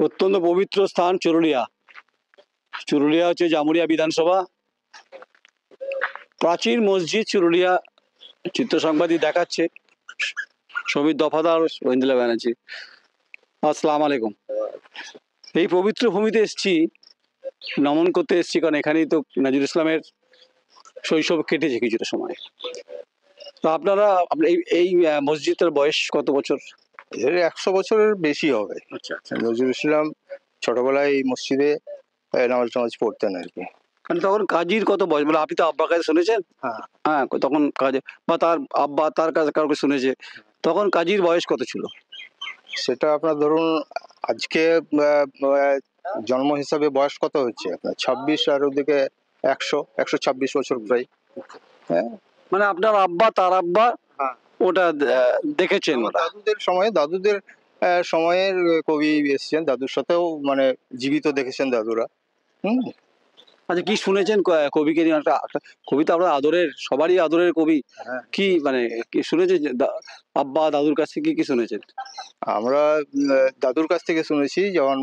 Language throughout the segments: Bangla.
অত্যন্ত পবিত্র স্থান চুরুলিয়া। চুরুলিয়া হচ্ছে জামুরিয়া বিধানসভা, প্রাচীন মসজিদ চুরুলিয়া। চিত্র সংবাদই দেখাচ্ছে সমীর দফাদার, ঐন্দ্রিলা ব্যানার্জি। আসসালাম আলাইকুম। এই পবিত্র ভূমিতে এসছি, নমন করতে এসছি, কারণ এখানেই তো নজরুল ইসলামের শৈশব কেটেছে কিছুটা সময়। তো আপনারা এই এই মসজিদের বয়স কত বছর? এর 100 বছরের বেশি হবে। আচ্ছা আচ্ছা। নজরুল ইসলাম ছোটবেলায় এই মসজিদে নামাজ টামাজ পড়তেন আর কি। মানে তখন কাজীর কত বয়স? মানে আপনি তো আব্বার কাছে শুনেছেন। হ্যাঁ, হ্যাঁ, তখন কাজে বা তার আব্বা তার কাছে কাউকে শুনেছে, তখন কাজীর বয়স কত ছিল? সেটা আপনার ধরুন আজকে জন্ম হিসাবে বয়স কত হচ্ছে আপনার 26, আর ওদিকে 126 বছর প্রায়। হ্যাঁ, মানে আপনার আব্বা তার আব্বা হ্যাঁ, ওটা দেখেছেন আমার ওটা? দাদুদের সময়ের কবি এসেছেন, দাদুর সাথেও মানে জীবিত দেখেছেন দাদুরা। আচ্ছা, কি শুনেছেন কবিকে নিয়ে? একটা একটা কবি তো আমরা আদরের, সবারই আদরের কবি। হ্যাঁ, কি মানে কি শুনেছেন যে আব্বা দাদুর কাছ থেকে কি শুনেছেন? আমরা দাদুর কাছ থেকে শুনেছি যখন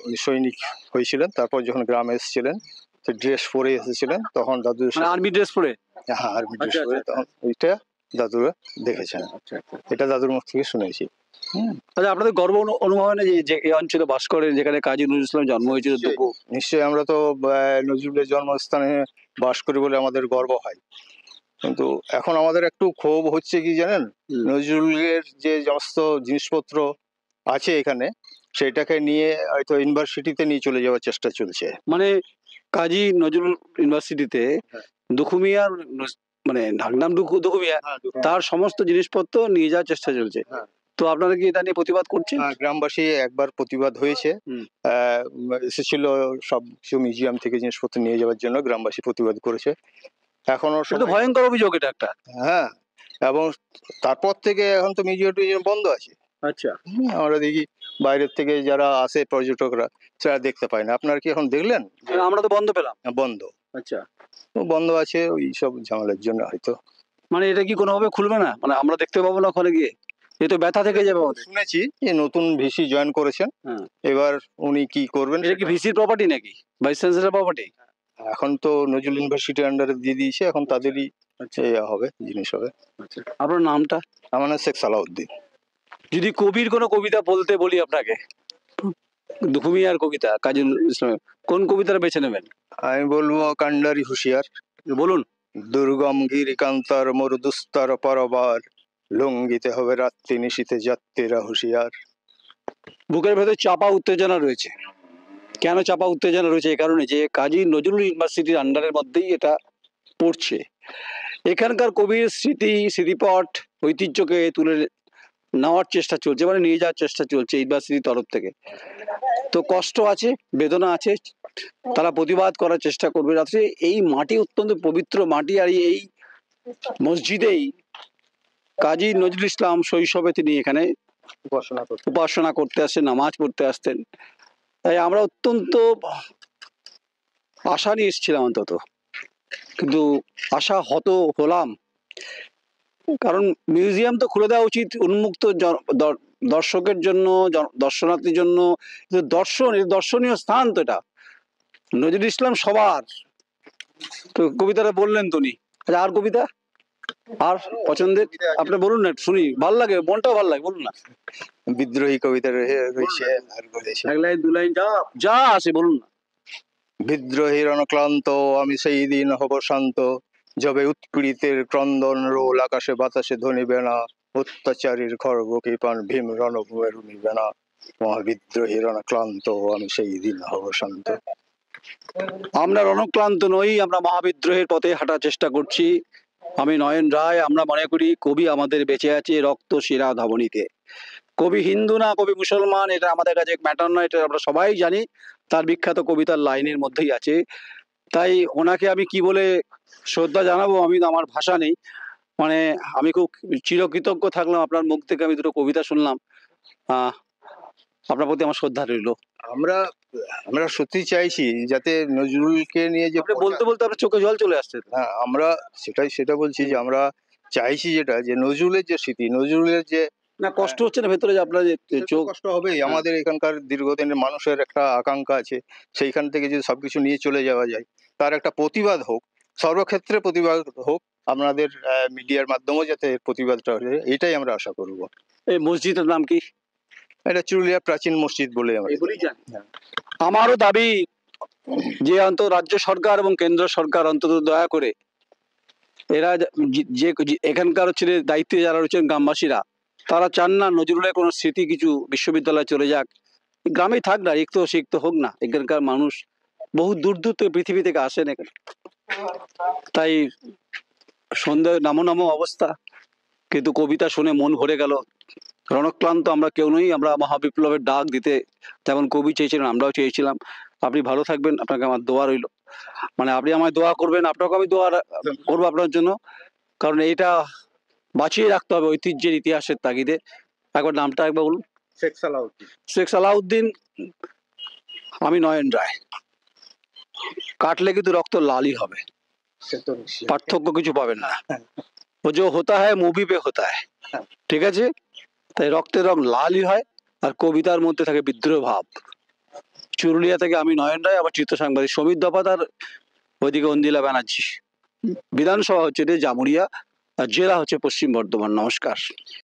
উনি সৈনিক হয়েছিলেন, তারপর যখন গ্রামে এসেছিলেন, তো ড্রেস পরে এসেছিলেন, তখন দাদুর মানে আর্মি ড্রেস পরে? হ্যাঁ, আর্মি ড্রেস আচ্ছা পরে, আচ্ছা তখন ওইটা দাদুরা দেখেছেন। আচ্ছা আচ্ছা। এটা দাদুর মুখ থেকে শুনেছি। আচ্ছা, আপনাদের গর্ব অনুভব হয় না যে এই অঞ্চলে বাস করেন, যেখানে কাজী নজরুল ইসলাম জন্ম হয়েছিল? তবু নিশ্চয়ই আমরা তো নজরুলের জন্মস্থানে বাস করি বলে আমাদের গর্ব হয়, কিন্তু এখন আমাদের একটু ক্ষোভ হচ্ছে কি জানেন, নজরুলের যে সমস্ত জিনিসপত্র আছে এখানে, সেটাকে নিয়ে হয়তো ইউনিভার্সিটিতে নিয়ে চলে যাওয়ার চেষ্টা চলছে। মানে কাজী নজরুল ইউনিভার্সিটিতে দুখুমিয়ার মানে নাম দুখুমিয়া, তার সমস্ত জিনিসপত্র নিয়ে যাওয়ার চেষ্টা চলছে। তো আপনারা কি এটা নিয়ে প্রতিবাদ করছেন? গ্রামবাসী একবার প্রতিবাদ হয়েছে, এসেছিল সব কিছু মিউজিয়াম থেকে জিনিসপত্র নিয়ে যাওয়ার জন্য, গ্রামবাসী প্রতিবাদ করেছে। এখনো তো ভয়ঙ্কর অভিযোগ এটা একটা। হ্যাঁ, এবং তারপর থেকে এখন তো মিউজিয়াম বন্ধ আছে। আচ্ছা, আমরা দেখি বাইরের থেকে যারা আসে পর্যটকরা, সেটা দেখতে পায় না। আপনারা কি এখন দেখলেন? আমরা তো বন্ধ পেলাম। বন্ধ। আচ্ছা, বন্ধ আছে ওই সব ঝামেলার জন্য হয়তো। মানে এটা কি কোনোভাবে খুলবে না? মানে আমরা দেখতে পাবো না ওখানে গিয়ে? এ তো ব্যথা থেকে যাবে আমাদের। শুনেছি যে নতুন ভিসি জয়েন করেছেন, এবার উনি কি করবেন। এটা কি ভিসির প্রপার্টি নাকি ভাইস চ্যান্সেলর প্রপার্টি? এখন তো নজরুল ইউনিভার্সিটির আন্ডারে দিয়ে দিয়েছে, এখন তাদেরই হবে, জিনিস হবে। আপনার নামটা? আমার নাম শেখ সালাউদ্দিন। যদি কবির কোনো কবিতা বলতে বলি আপনাকে, দুখুমিয়ার কবিতা কাজী নজরুল ইসলামের, কোন কবিতাটা বেছে নেবেন? আমি বলবো কান্ডারি হুঁশিয়ার। বলুন। দুর্গম গিরিকান্তর মরুদুস্তর পরবার, লঙ্ঘিতে হবে রাত্রি নিশীথে যাত্রীরা হুঁশিয়ার। বুকের ভেতর চাপা উত্তেজনা রয়েছে। কেন চাপা উত্তেজনা রয়েছে? এই কারণে যে কাজী নজরুল ইউনিভার্সিটির আন্ডারের মধ্যেই এটা পড়ছে। এখানকার কবির স্মৃতিপট, ঐতিহ্যকে তুলে নেওয়ার চেষ্টা চলছে, মানে নিয়ে যাওয়ার চেষ্টা চলছে ইউনিভার্সিটির তরফ থেকে। তো কষ্ট আছে, বেদনা আছে, তারা প্রতিবাদ করার চেষ্টা করবে। রাত্রে এই মাটি অত্যন্ত পবিত্র মাটি, আর এই মসজিদেই কাজী নজরুল ইসলাম শৈশবে তিনি এখানে উপাসনা করতে আসতেন, নামাজ পড়তে আসতেন। তাই আমরা অত্যন্ত আশা নিয়ে এসেছিলাম অন্তত, কিন্তু আশা হত হলাম। কারণ মিউজিয়াম তো খুলে দেওয়া উচিত উন্মুক্ত দর্শকের জন্য, দর্শনার্থীর জন্য। দর্শনীয় স্থান তো এটা। নজরুল ইসলাম সবার। তো কবিতাটা বললেন তো উনি। আচ্ছা, আর কবিতা আর পছন্দের আপনি বলুন না, শুনি, ভাল লাগে, মনটাও ভাল লাগে, বলুন না। বিদ্রোহী কবিতা রয়েছে, এক লাইন দু লাইন যা যা আসে বলুন না। বিদ্রোহীর অনক্লান্ত আমি সেই দিন হব শান্ত, যবে উৎপীড়িতের ক্রন্দন রোল আকাশে বাতাসে ধ্বনিবে না, অত্যাচারীর খর্ব কৃপান ভীম রণভূমে রুমিবে না, মহাবিদ্রোহীর অনক্লান্ত আমি সেই দিন হব শান্ত। আমরা রণক্লান্ত নই, আমরা মহাবিদ্রোহের পথে হাঁটার চেষ্টা করছি। আমি নয়ন রায়। আমরা মনে করি কবি আমাদের বেঁচে আছে রক্ত শিরা ধমনীতে। কবি হিন্দু না কবি মুসলমান এটা আমাদের কাছে ম্যাটার নয়, এটা আমরা সবাই জানি। তার বিখ্যাত কবিতার লাইনের মধ্যেই আছে। তাই ওনাকে আমি কি বলে শ্রদ্ধা জানাবো, আমি তো, আমার ভাষা নেই। মানে আমি খুব চিরকৃতজ্ঞ থাকলাম, আপনার মুখ থেকে আমি দুটো কবিতা শুনলাম। আপনার প্রতি আমার শ্রদ্ধা রইল। আমরা আমরা সত্যি চাইছি যাতে নজরুলকে নিয়ে যে বলতে বলতে আপনার চোখে জল চলে আসছে। হ্যাঁ, আমরা সেটা বলছি যে আমরা চাইছি যেটা, যে নজরুলের যে স্মৃতি, নজরুলের যে না কষ্ট হচ্ছে না ভেতরে যে আপনার যে সে তো চোখ? কষ্ট হবেই, আমাদের এখানকার দীর্ঘদিনের মানুষের একটা আকাঙ্ক্ষা আছে, সেইখান থেকে যদি সবকিছু নিয়ে চলে যাওয়া যায়, তার একটা প্রতিবাদ হোক, সর্বক্ষেত্রে প্রতিবাদ হোক, আপনাদের মিডিয়ার মাধ্যমেও যাতে এর প্রতিবাদটা হয়, এইটাই আমরা আশা করব। এই মসজিদের নাম কি? এটা চুরুলিয়া প্রাচীন মসজিদ বলে আমরা এগুলি জানি। হ্যাঁ। আমারও দাবি যে অন্তত রাজ্য সরকার এবং কেন্দ্র সরকার অন্তত দয়া করে এরা যে এখানকার হচ্ছে যে দায়িত্বে যারা রয়েছেন গ্রামবাসীরা, তারা চান না নজরুলের কোনো স্মৃতি কিছু বিশ্ববিদ্যালয়ে চলে যাক। গ্রামেই থাক না, লিখতে শিখতে হোক না। এখানকার মানুষ বহু দূর দূর থেকে পৃথিবী থেকে আসেন এখানে। তাই সন্ধ্যে নামো নামো অবস্থা, কিন্তু কবিতা শুনে মন ভরে গেল। রণক্লান্ত আমরা কেউ নই, আমরা মহাবিপ্লবের ডাক দিতে যেমন কবি চেয়েছিলেন আমরাও চেয়েছিলাম। আপনি ভালো থাকবেন, আপনাকে আমার দোয়া রইল। মানে আপনি আমায় দোয়া করবেন, আপনাকে আমি দোয়া করবো আপনার জন্য, কারণ এটা বাঁচিয়ে রাখতে হবে ঐতিহ্যের ইতিহাসের তাগিদে। একবার নামটা একবার বলুন। শেখ সালাউদ্দিন। শেখ সালাউদ্দিন। আমি নয়ন রায়। কাটলে কিন্তু রক্ত লালই হবে, সে তো নিশ্চয়ই। পার্থক্য কিছু পাবেন না। ও যে হতা হয় মুভি পে হতা হয়, ঠিক আছে? তাই রক্তের রং লালই হয়, আর কবিতার মধ্যে থাকে বিদ্রোহ ভাব। চুরুলিয়া থেকে আমি নয়ন রায়, আবার চিত্র সাংবাদিক সমীর দফাদার, ওইদিকে অন্দিলা ব্যানার্জি। বিধানসভা হচ্ছে জামুরিয়া, আর জেলা হচ্ছে পশ্চিম বর্ধমান। নমস্কার।